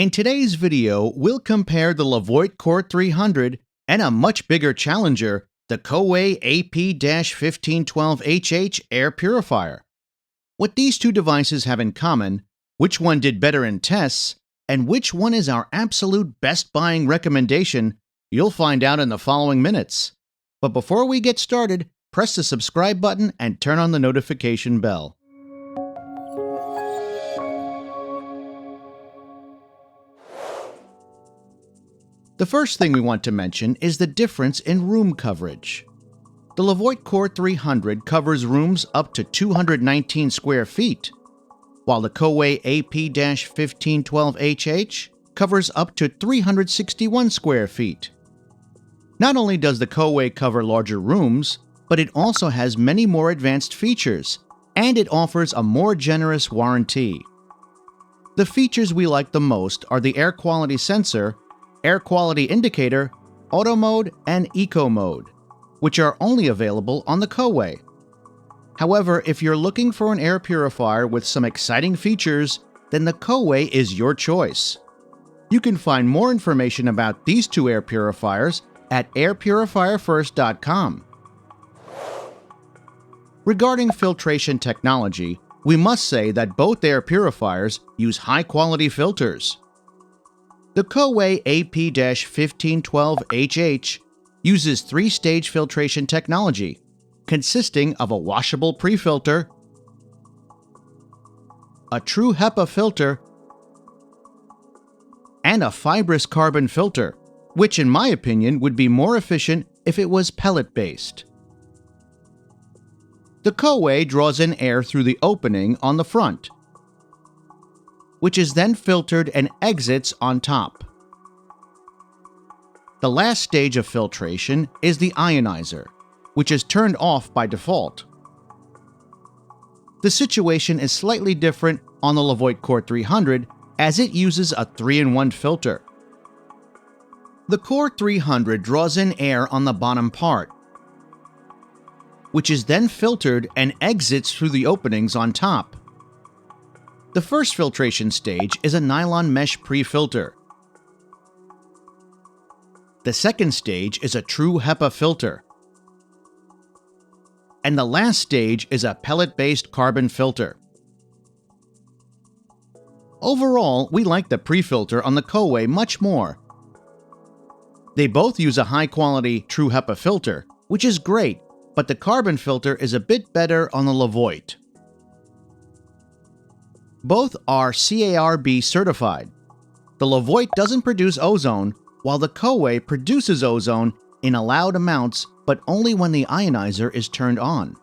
In today's video, we'll compare the Levoit Core 300 and a much bigger challenger, the Coway AP-1512HH air purifier. What these two devices have in common, which one did better in tests, and which one is our absolute best buying recommendation, you'll find out in the following minutes. But before we get started, press the subscribe button and turn on the notification bell. The first thing we want to mention is the difference in room coverage. The Levoit Core 300 covers rooms up to 219 square feet, while the Coway AP-1512HH covers up to 361 square feet. Not only does the Coway cover larger rooms, but it also has many more advanced features, and it offers a more generous warranty. The features we like the most are the air quality sensor, air quality indicator, auto mode, and eco mode, which are only available on the Coway. However, if you're looking for an air purifier with some exciting features, then the Coway is your choice. You can find more information about these two air purifiers at airpurifierfirst.com. Regarding filtration technology, we must say that both air purifiers use high-quality filters. The Coway AP-1512HH uses three-stage filtration technology, consisting of a washable pre-filter, a true HEPA filter, and a fibrous carbon filter, which in my opinion would be more efficient if it was pellet-based. The Coway draws in air through the opening on the front, which is then filtered and exits on top. The last stage of filtration is the ionizer, which is turned off by default. The situation is slightly different on the Levoit Core 300 as it uses a 3-in-1 filter. The Core 300 draws in air on the bottom part, which is then filtered and exits through the openings on top. The first filtration stage is a nylon mesh pre-filter. The second stage is a true HEPA filter. And the last stage is a pellet-based carbon filter. Overall, we like the pre-filter on the Coway much more. They both use a high-quality true HEPA filter, which is great, but the carbon filter is a bit better on the Levoit. Both are CARB certified. The Levoit doesn't produce ozone, while the Coway produces ozone in allowed amounts, but only when the ionizer is turned on.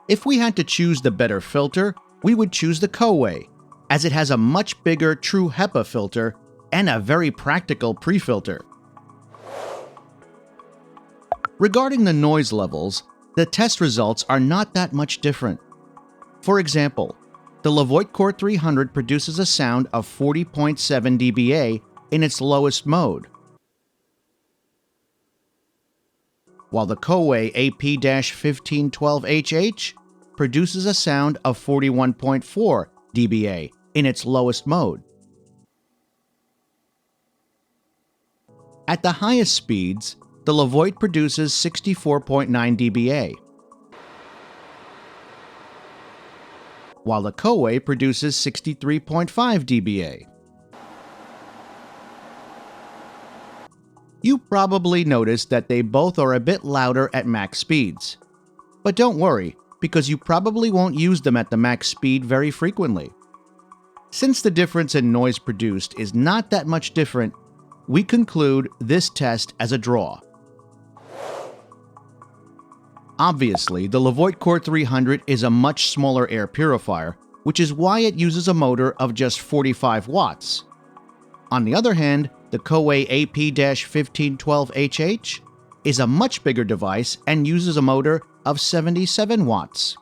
If we had to choose the better filter, we would choose the Coway, as it has a much bigger true HEPA filter and a very practical pre-filter. Regarding the noise levels, the test results are not that much different. For example, the Levoit Core 300 produces a sound of 40.7 dBA in its lowest mode, while the Coway AP-1512HH produces a sound of 41.4 dBA in its lowest mode. At the highest speeds, the Levoit produces 64.9 dBA, while the Coway produces 63.5 dBA. You probably noticed that they both are a bit louder at max speeds. But don't worry, because you probably won't use them at the max speed very frequently. Since the difference in noise produced is not that much different, we conclude this test as a draw. Obviously, the Levoit Core 300 is a much smaller air purifier, which is why it uses a motor of just 45 watts. On the other hand, the Coway AP-1512HH is a much bigger device and uses a motor of 77 watts.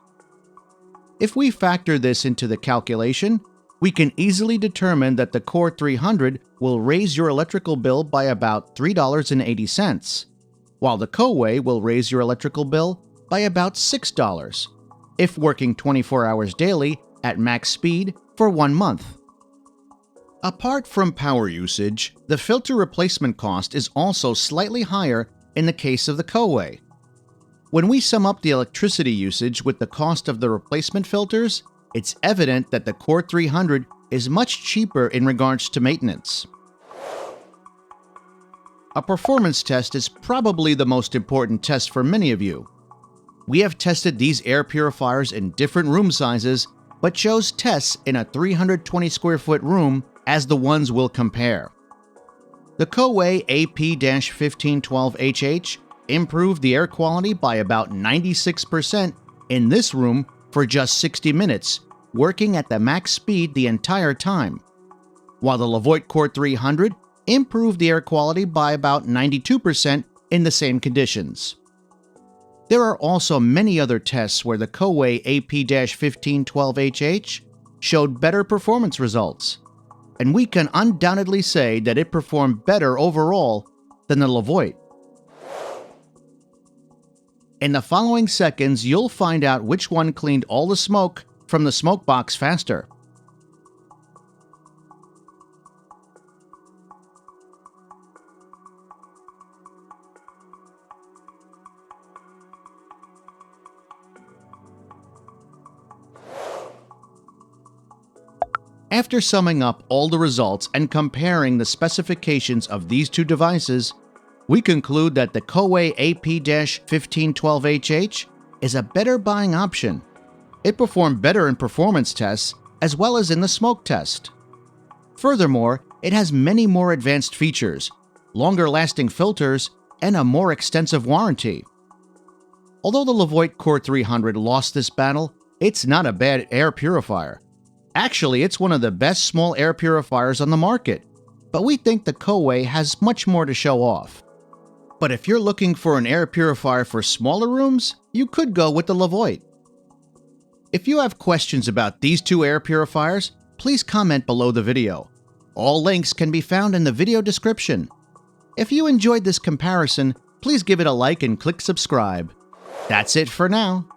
If we factor this into the calculation, we can easily determine that the Core 300 will raise your electrical bill by about $3.80, while the Coway will raise your electrical bill by about $6, if working 24 hours daily at max speed for 1 month. Apart from power usage, the filter replacement cost is also slightly higher in the case of the Coway. When we sum up the electricity usage with the cost of the replacement filters, it's evident that the Core 300 is much cheaper in regards to maintenance. A performance test is probably the most important test for many of you. We have tested these air purifiers in different room sizes, but chose tests in a 320 square foot room as the ones we'll compare. The Coway AP-1512HH improved the air quality by about 96% in this room for just 60 minutes, working at the max speed the entire time, while the Levoit Core 300 improved the air quality by about 92% in the same conditions. There are also many other tests where the Coway AP-1512HH showed better performance results, and we can undoubtedly say that it performed better overall than the Levoit. In the following seconds, you'll find out which one cleaned all the smoke from the smoke box faster. After summing up all the results and comparing the specifications of these two devices, we conclude that the Coway AP-1512HH is a better buying option. It performed better in performance tests as well as in the smoke test. Furthermore, it has many more advanced features, longer-lasting filters, and a more extensive warranty. Although the Levoit Core 300 lost this battle, it's not a bad air purifier. Actually, it's one of the best small air purifiers on the market, but we think the Coway has much more to show off. But if you're looking for an air purifier for smaller rooms, you could go with the Levoit. If you have questions about these two air purifiers, please comment below the video. All links can be found in the video description. If you enjoyed this comparison, please give it a like and click subscribe. That's it for now.